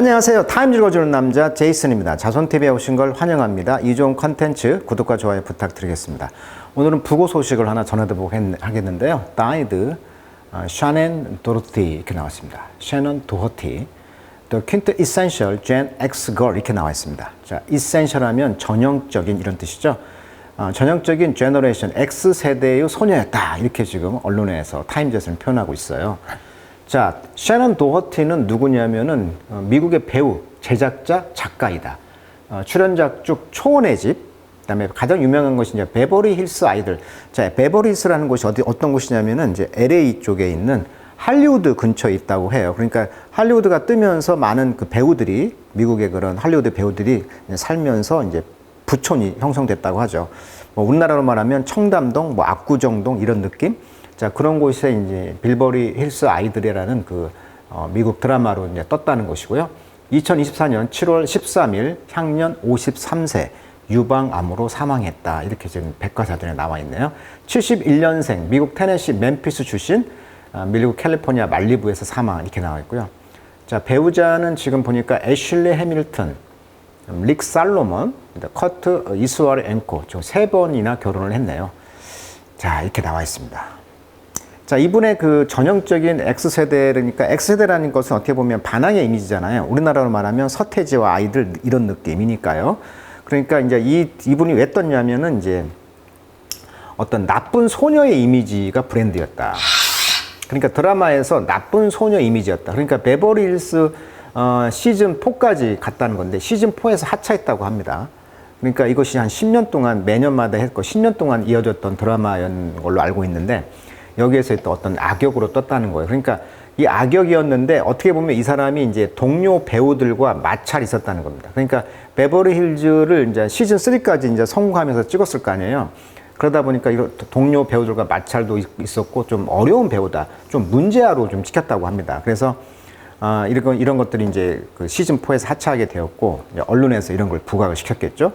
안녕하세요. 타임 읽어주는 남자 제이슨입니다. 자손TV에 오신 걸 환영합니다. 이 좋은 컨텐츠 구독과 좋아요 부탁드리겠습니다. 오늘은 부고 소식을 하나 전해드리고 하겠는데요. Died, 샤넨 도로티 이렇게 나왔습니다. 샤넌 도허티, The Quintessential Gen X Girl 이렇게 나와 있습니다. 자, essential 하면 전형적인 이런 뜻이죠. 전형적인 제너레이션 X세대의 소녀였다. 이렇게 지금 언론에서 타임젯을 표현하고 있어요. 자, 샤넌 도허티는 누구냐면은 미국의 배우, 제작자, 작가이다. 출연작 쭉 초원의 집, 그다음에 가장 유명한 것이 이제 베버리 힐스 아이들. 자, 베버리 힐스라는 곳이 어떤 곳이냐면은 이제 LA 쪽에 있는 할리우드 근처에 있다고 해요. 그러니까 할리우드가 뜨면서 많은 그 배우들이, 미국의 그런 할리우드 배우들이 살면서 이제 부촌이 형성됐다고 하죠. 뭐 우리나라로 말하면 청담동, 뭐 압구정동 이런 느낌? 자, 그런 곳에 이제 빌버리 힐스 아이들이라는 그 미국 드라마로 이제 떴다는 것이고요. 2024년 7월 13일 향년 53세 유방암으로 사망했다. 이렇게 지금 백과사전에 나와 있네요. 71년생 미국 테네시 멤피스 출신, 미국 캘리포니아 말리부에서 사망 이렇게 나와 있고요. 자, 배우자는 지금 보니까 애슐리 해밀턴, 릭 살로몬, 커트 이스와르 앵코 저 세 번이나 결혼을 했네요. 자, 이렇게 나와 있습니다. 자, 이분의 그 전형적인 X세대니까 X세대라는 것은 어떻게 보면 반항의 이미지잖아요. 우리나라로 말하면 서태지와 아이들 이런 느낌이니까요. 그러니까 이제 이분이 왜 떴냐면은 이제 어떤 나쁜 소녀의 이미지가 브랜드였다. 그러니까 드라마에서 나쁜 소녀 이미지였다. 그러니까 베버리 힐스 시즌 4까지 갔다는 건데 시즌 4에서 하차했다고 합니다. 그러니까 이것이 한 10년 동안 매년마다 했고 10년 동안 이어졌던 드라마였는 걸로 알고 있는데 여기에서 또 어떤 악역으로 떴다는 거예요. 그러니까 이 악역이었는데 어떻게 보면 이 사람이 이제 동료 배우들과 마찰이 있었다는 겁니다. 그러니까 베버리 힐즈를 이제 시즌 3까지 이제 성공하면서 찍었을 거 아니에요. 그러다 보니까 이런 동료 배우들과 마찰도 있었고 좀 어려운 배우다, 좀 문제아로 좀 찍혔다고 합니다. 그래서 이런 것들이 이제 그 시즌 4에서 하차하게 되었고 이제 언론에서 이런 걸 부각을 시켰겠죠.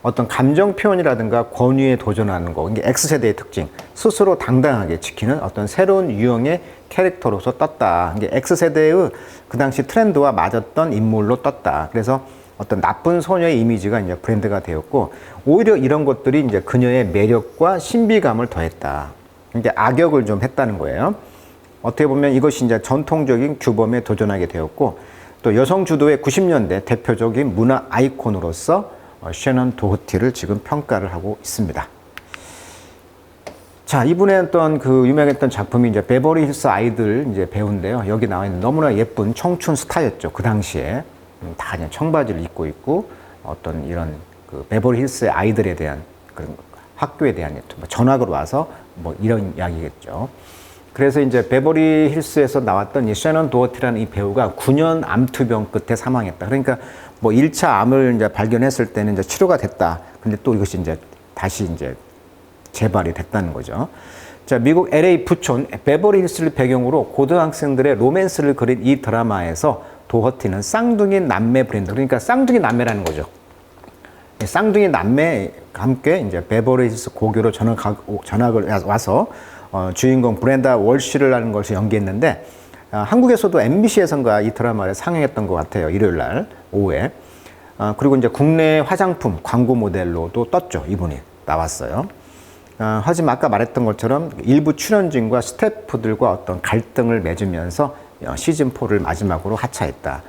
어떤 감정 표현이라든가 권위에 도전하는 거, 이게 X세대의 특징, 스스로 당당하게 지키는 어떤 새로운 유형의 캐릭터로서 떴다. 이게 X세대의 그 당시 트렌드와 맞았던 인물로 떴다. 그래서 어떤 나쁜 소녀의 이미지가 이제 브랜드가 되었고, 오히려 이런 것들이 이제 그녀의 매력과 신비감을 더했다. 이제 악역을 좀 했다는 거예요. 어떻게 보면 이것이 이제 전통적인 규범에 도전하게 되었고, 또 여성 주도의 90년대 대표적인 문화 아이콘으로서 샤넌 도허티를 지금 평가를 하고 있습니다. 자, 이분의 어떤 그 유명했던 작품이 이제 베버리 힐스 아이들 이제 배우인데요. 여기 나와 있는 너무나 예쁜 청춘 스타였죠. 그 당시에 다 그냥 청바지를 입고 있고 어떤 이런 그 베버리 힐스의 아이들에 대한 그런 학교에 대한 전학으로 와서 뭐 이런 이야기겠죠. 그래서 이제 베버리 힐스에서 나왔던 이 샤넌 도허티라는 이 배우가 9년 암투병 끝에 사망했다. 그러니까 뭐 1차 암을 이제 발견했을 때는 이제 치료가 됐다. 근데 또 이것이 이제 다시 이제 재발이 됐다는 거죠. 자, 미국 LA 부촌 베버리 힐스를 배경으로 고등학생들의 로맨스를 그린 이 드라마에서 도허티는 쌍둥이 남매 브랜드, 그러니까 쌍둥이 남매라는 거죠. 쌍둥이 남매와 함께 이제 베버리 힐스 고교로 전학을 와서 주인공 브렌다 월시를 하는 것을 연기했는데 한국에서도 MBC에선가 이 드라마를 상영했던 것 같아요. 일요일 날 오후에. 그리고 이제 국내 화장품 광고 모델로도 떴죠. 이분이 나왔어요. 하지만 아까 말했던 것처럼 일부 출연진과 스태프들과 어떤 갈등을 맺으면서 시즌 4를 마지막으로 하차했다.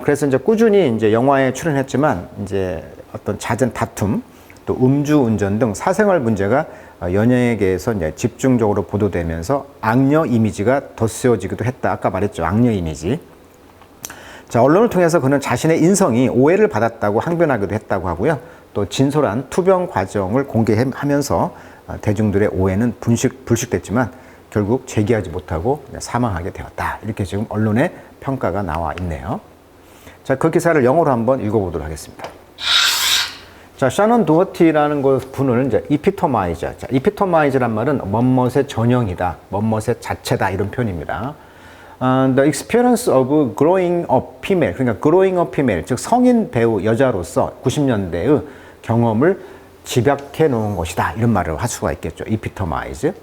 그래서 이제 꾸준히 이제 영화에 출연했지만 이제 어떤 잦은 다툼, 또 음주운전 등 사생활 문제가 연예계에서 이제 집중적으로 보도되면서 악녀 이미지가 덧씌워지기도 했다. 아까 말했죠. 악녀 이미지. 자, 언론을 통해서 그는 자신의 인성이 오해를 받았다고 항변하기도 했다고 하고요. 또 진솔한 투병 과정을 공개하면서 대중들의 오해는 불식됐지만 결국 제기하지 못하고 사망하게 되었다. 이렇게 지금 언론의 평가가 나와 있네요. 자, 그 기사를 영어로 한번 읽어보도록 하겠습니다. 자, 샤넌 도허티라는 분을 이제 이피토마이저. 자, 이피토마이저란 말은 멋멋의 전형이다, 멋멋의 자체다 이런 표현입니다. The experience of growing up female, 그러니까 growing up female, 즉 성인 배우 여자로서 90년대의 경험을 집약해 놓은 것이다 이런 말을 할 수가 있겠죠. 이피토마이즈.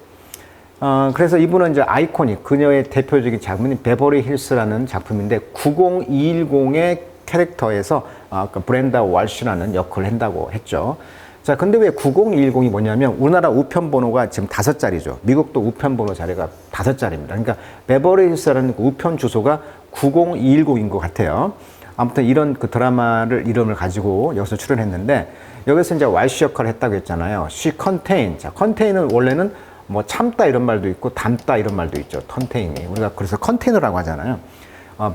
그래서 이분은 이제 아이코닉, 그녀의 대표적인 작품인 베버리 힐스라는 작품인데 90210의 캐릭터에서 그 브렌다 월시라는 역할을 한다고 했죠. 자, 근데 왜 90210이 뭐냐면 우리나라 우편번호가 지금 5자리죠. 미국도 우편번호 자리가 5자리입니다. 그러니까 베버리 힐스라는 그 우편 주소가 90210인 것 같아요. 아무튼 이런 그 드라마를 이름을 가지고 여기서 출연했는데 여기서 이제 월시 역할을 했다고 했잖아요. She contain. 자, contain은 원래는 뭐 참다 이런 말도 있고 담다 이런 말도 있죠. 컨테인이. 우리가 그래서 컨테이너라고 하잖아요.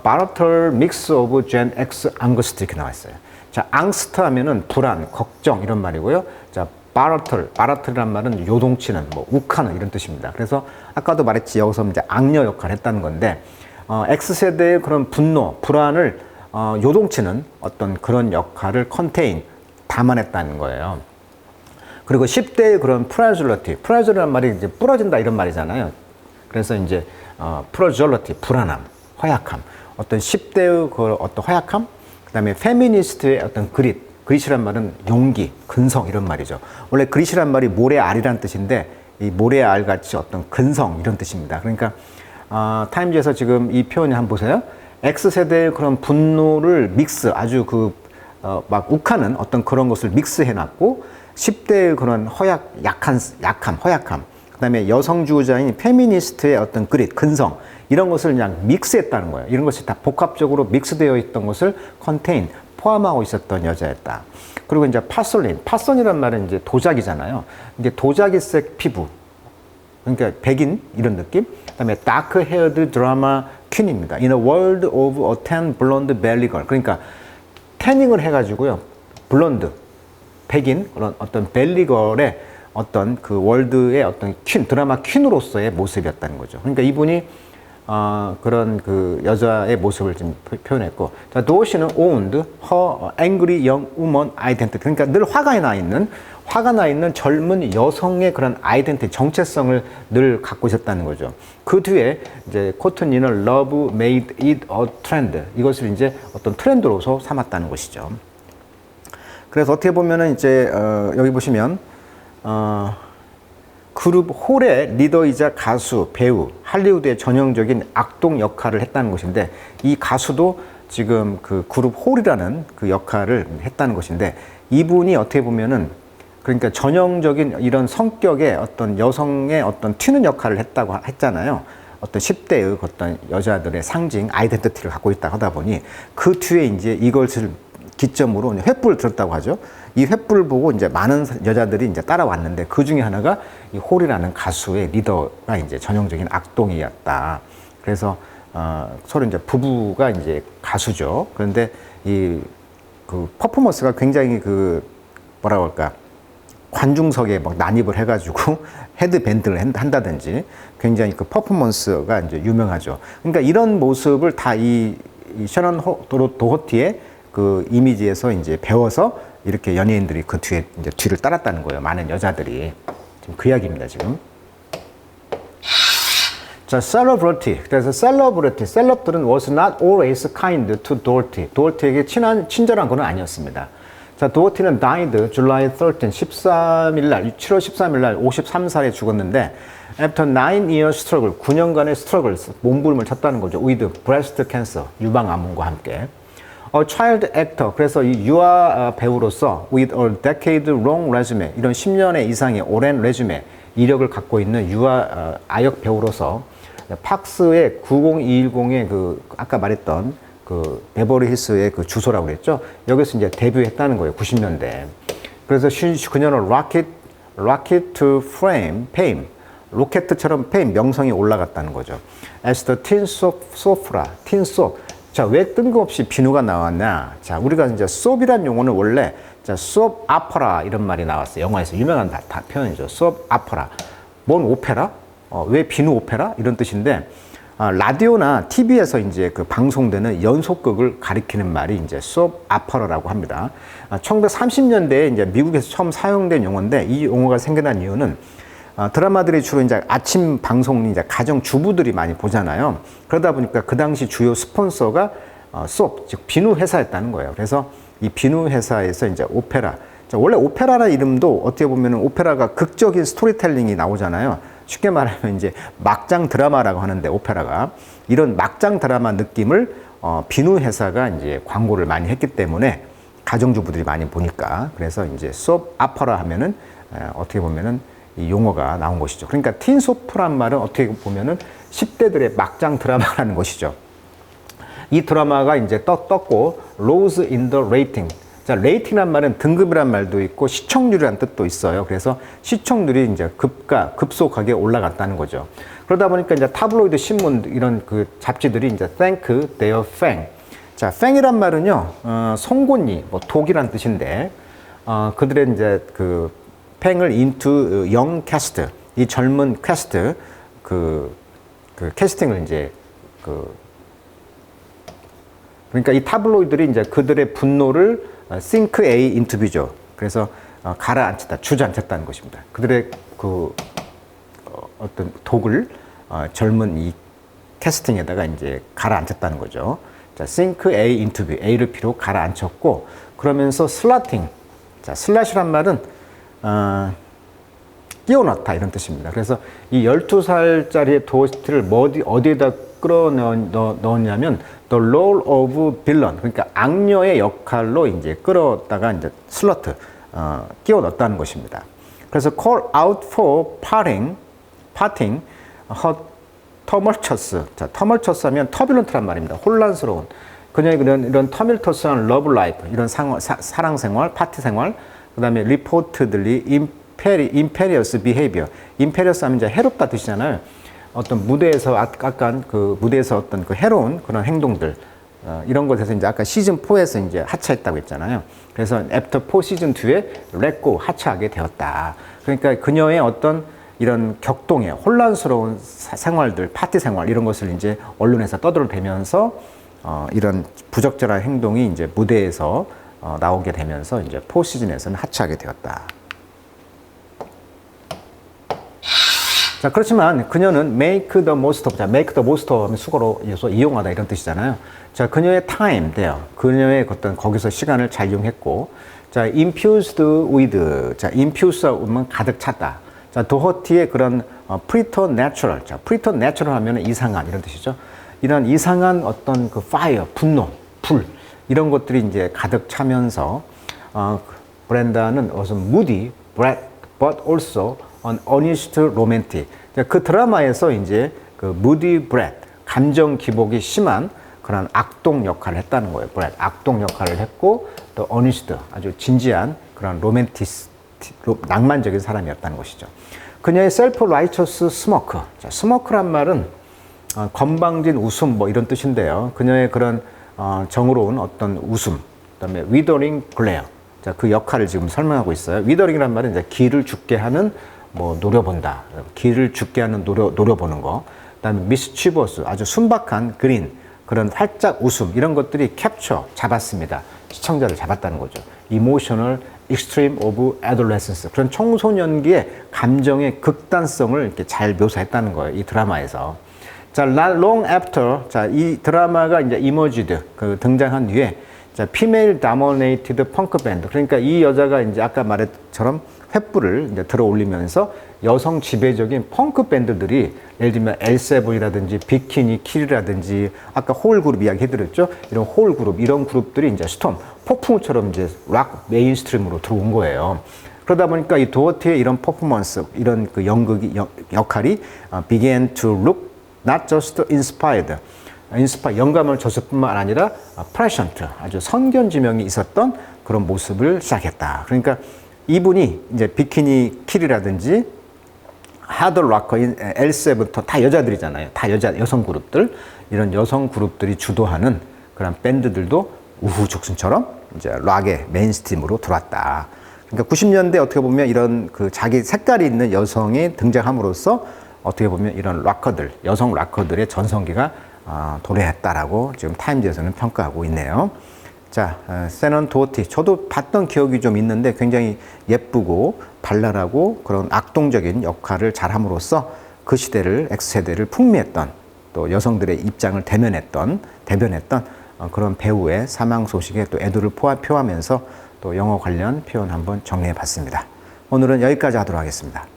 바라털 믹스 오브 젠 엑스 앙거스트 이렇게 나와 있어요. 자, 앙스트 하면은 불안, 걱정 이런 말이고요. 자, 바라털이란 말은 요동치는, 뭐 욱하는 이런 뜻입니다. 그래서 아까도 말했지 여기서 이제 악녀 역할을 했다는 건데 X세대의 그런 분노, 불안을 요동치는 어떤 그런 역할을 컨테인, 담아냈다는 거예요. 그리고 10대의 그런 프라줄러란 말이 이제 부러진다 이런 말이잖아요. 그래서 이제 프라줄러티, 불안함, 허약함, 어떤 10대의 그 어떤 허약함, 그다음에 페미니스트의 어떤 그릿이란 말은 용기, 근성 이런 말이죠. 원래 그릿이란 말이 모래알이란 뜻인데 이 모래알 같이 어떤 근성 이런 뜻입니다. 그러니까 타임즈에서 지금 이 표현을 한번 보세요. X세대의 그런 분노를 믹스, 아주 막 욱하는 어떤 그런 것을 믹스해놨고 10대의 그런 약함, 허약함, 그 다음에 여성주의자인 페미니스트의 어떤 그릿, 근성, 이런 것을 그냥 믹스했다는 거예요. 이런 것이 다 복합적으로 믹스되어 있던 것을 컨테인, 포함하고 있었던 여자였다. 그리고 이제 파솔이란 말은 이제 도자기잖아요. 이게 도자기색 피부, 그러니까 백인, 이런 느낌. 그 다음에 다크 헤어드 드라마 퀸입니다. In a world of a tan blonde belly girl. 그러니까 태닝을 해가지고요. 블론드, 백인, 그런 어떤 벨리걸의 어떤 그 월드의 어떤 드라마 퀸으로서의 모습이었다는 거죠. 그러니까 이분이 그런 그 여자의 모습을 지금 표현했고, 자, 도시는 owned her angry young woman identity. 그러니까 늘 화가 나 있는 젊은 여성의 그런 아이덴티티, 정체성을 늘 갖고 있었다는 거죠. 그 뒤에 이제 코트니는 love made it a trend. 이것을 이제 어떤 트렌드로서 삼았다는 것이죠. 그래서 어떻게 보면은 이제 여기 보시면 그룹 홀의 리더이자 가수, 배우, 할리우드의 전형적인 악동 역할을 했다는 것인데 이 가수도 지금 그 그룹 홀이라는 그 역할을 했다는 것인데 이분이 어떻게 보면은 그러니까 전형적인 이런 성격의 어떤 여성의 어떤 튀는 역할을 했다고 했잖아요. 어떤 10대의 어떤 여자들의 상징, 아이덴티티를 갖고 있다 하다 보니 그 뒤에 이제 이것을 기점으로 횃불을 들었다고 하죠. 이 횃불을 보고 이제 많은 여자들이 이제 따라왔는데 그 중에 하나가 이 홀이라는 가수의 리더가 이제 전형적인 악동이었다. 그래서 서로 이제 부부가 이제 가수죠. 그런데 이 그 퍼포먼스가 굉장히 그 뭐라고 할까 관중석에 막 난입을 해가지고 헤드밴드를 한다든지 굉장히 그 퍼포먼스가 이제 유명하죠. 그러니까 이런 모습을 다 이 셔넌 도허티의 그 이미지에서 이제 배워서 이렇게 연예인들이 그 뒤를 따랐다는 거예요. 많은 여자들이. 지금 그 이야기입니다, 지금. 자, celebrity. 그래서 셀럽들은 was not always kind to Dorothy. 도어티에게 친절한 건 아니었습니다. 자, 도어티는 died July 13, 7월 13일 날 53살에 죽었는데 after 9 years struggle, 9년간의 struggles, 몸부림을 쳤다는 거죠. with breast cancer, 유방암과 함께. child actor, 그래서 이 유아 배우로서 with a decade long resume, 이런 10년의 이상의 오랜 레주메, 이력을 갖고 있는 유아 아역 배우로서 팍스의 90210의 그 아까 말했던 그 베버리 힐스의 그 주소라고 그랬죠. 여기서 이제 데뷔했다는 거예요. 90년대. 그래서 그녀는 rocket to fame, 로켓처럼 명성이 올라갔다는 거죠. As the teen soap. 자, 왜 뜬금없이 비누가 나왔냐? 자, 우리가 이제 soap이란 용어는 원래 자, soap opera 이런 말이 나왔어요. 영화에서 유명한 표현이죠. soap opera. 뭔 오페라? 왜 비누 오페라? 이런 뜻인데 라디오나 TV에서 이제 그 방송되는 연속극을 가리키는 말이 이제 soap opera라고 합니다. 1930년대에 이제 미국에서 처음 사용된 용어인데 이 용어가 생겨난 이유는 드라마들이 주로 이제 아침 방송 이제 가정 주부들이 많이 보잖아요. 그러다 보니까 그 당시 주요 스폰서가 소프, 즉 비누 회사였다는 거예요. 그래서 이 비누 회사에서 이제 오페라. 자, 원래 오페라라는 이름도 어떻게 보면 오페라가 극적인 스토리텔링이 나오잖아요. 쉽게 말하면 이제 막장 드라마라고 하는데 오페라가 이런 막장 드라마 느낌을 비누 회사가 이제 광고를 많이 했기 때문에 가정주부들이 많이 보니까 그래서 이제 소프 아퍼라 하면은 어떻게 보면은 이 용어가 나온 것이죠. 그러니까 틴 소프란 말은 어떻게 보면은 10대들의 막장 드라마라는 것이죠. 이 드라마가 이제 떴고 rose in the rating. 자, 레이팅이란 말은 등급이란 말도 있고 시청률이라는 뜻도 있어요. 그래서 시청률이 이제 급속하게 올라갔다는 거죠. 그러다 보니까 이제 타블로이드 신문 이런 그 잡지들이 이제 thank their fame. 자, fang이란 말은요, 송곳니, 뭐 독이란 뜻인데, 그들의 이제 그 팽을 into young cast, 이 젊은 캐스트, 그 캐스팅을 이제 그러니까 이 타블로이드들이 이제 그들의 분노를 sink a into B죠. 그래서 가라앉혔다, 주저앉혔다는 것입니다. 그들의 그 어떤 독을 젊은 이 캐스팅에다가 이제 가라앉혔다는 거죠. 자, sink A into B, A를 B로 가라앉혔고, 그러면서 슬라팅. 자, 슬랫이란 말은 끼워 넣다 이런 뜻입니다. 그래서 이 12살짜리의 도스티를 어디에다 끌어 넣었냐면 the role of villain, 그러니까 악녀의 역할로 이제 끌어다가 이제 슬러트 끼워 넣었다는 것입니다. 그래서 call out for parting her tumultuous. 자, tumultuous 하면 turbulent란 말입니다. 혼란스러운. 그녀의 이런 터밀터스한 러브 라이프, 이런 사랑 생활, 파티 생활, 그다음에 reportedly imperious behavior. imperious 하면 이제 해롭다 뜻이잖아요. 어떤 무대에서 약간 그 무대에서 어떤 그 해로운 그런 행동들 이런 것에서 이제 아까 시즌 4에서 이제 하차했다고 했잖아요. 그래서 after 4 시즌 2에 let go 하차하게 되었다. 그러니까 그녀의 어떤 이런 격동의 혼란스러운 생활들, 파티 생활 이런 것을 이제 언론에서 떠들어대면서 이런 부적절한 행동이 이제 무대에서 나오게 되면서 이제 4 시즌에서는 하차하게 되었다. 자, 그렇지만 그녀는 make the most of, 자, make the most of 하면 수거로서 이용하다 이런 뜻이잖아요. 자, 그녀의 time 돼요. 그녀의 어떤 거기서 시간을 잘 이용했고, 자, infused with, 자, infuse 하면 가득 찼다. 자, 도허티의 그런 preternatural, 자, preternatural 하면 이상한 이런 뜻이죠. 이런 이상한 어떤 그 fire, 분노, 불 이런 것들이 이제 가득 차면서 브렌다는 무슨 moody, but also an honest romantic. 그 드라마에서 이제 그 moody brat, 감정 기복이 심한 그런 악동 역할을 했다는 거예요. brat, 악동 역할을 했고 또 honest, 아주 진지한 그런 낭만적인 사람이었다는 것이죠. 그녀의 self-righteous smirk. 자, smirk란 말은 건방진 웃음 뭐 이런 뜻인데요. 그녀의 그런 정의로운 어떤 웃음, 그다음에 withering glare. 자, 그 역할을 지금 설명하고 있어요. withering이란 말은 이제 기를 죽게 하는 뭐 노려본다. 기를 죽게 하는 노려보는 거. 그다음에 mischievous, 아주 순박한 그린, 그런 활짝 웃음 이런 것들이 캡처 잡았습니다. 시청자를 잡았다는 거죠. emotional extreme of adolescence, 그런 청소년기의 감정의 극단성을 이렇게 잘 묘사했다는 거예요. 이 드라마에서. 자, long after, 자, 이 드라마가 이제 emerged, 그 등장한 뒤에, 자, female dominated punk band. 그러니까 이 여자가 이제 아까 말했처럼 횃불을 이제 들어 올리면서 여성 지배적인 펑크 밴드들이 예를 들면 L7이라든지 비키니 킬이라든지 아까 홀 그룹 이야기 해드렸죠. 이런 홀 그룹, 이런 그룹들이 이제 스톰, 폭풍우처럼 이제 락 메인스트림으로 들어온 거예요. 그러다 보니까 이 도어티의 이런 퍼포먼스, 이런 그 역할이 began to look not just inspired, 영감을 줬을 뿐만 아니라 prescient, 아주 선견지명이 있었던 그런 모습을 시작했다. 그러니까 이분이 이제 비키니 킬이라든지 하드 락커인 L7부터 다 여자들이잖아요. 다 여성 그룹들, 이런 여성 그룹들이 주도하는 그런 밴드들도 우후죽순처럼 이제 락의 메인스트림으로 들어왔다. 그러니까 90년대 어떻게 보면 이런 그 자기 색깔이 있는 여성이 등장함으로써 어떻게 보면 이런 락커들, 여성 락커들의 전성기가 도래했다라고 지금 타임즈에서는 평가하고 있네요. 자, 세넌 도어티, 저도 봤던 기억이 좀 있는데 굉장히 예쁘고 발랄하고 그런 악동적인 역할을 잘함으로써 그 시대를, X세대를 풍미했던, 또 여성들의 입장을 대변했던 그런 배우의 사망 소식에 또 애도를 표하면서 또 영어 관련 표현 한번 정리해 봤습니다. 오늘은 여기까지 하도록 하겠습니다.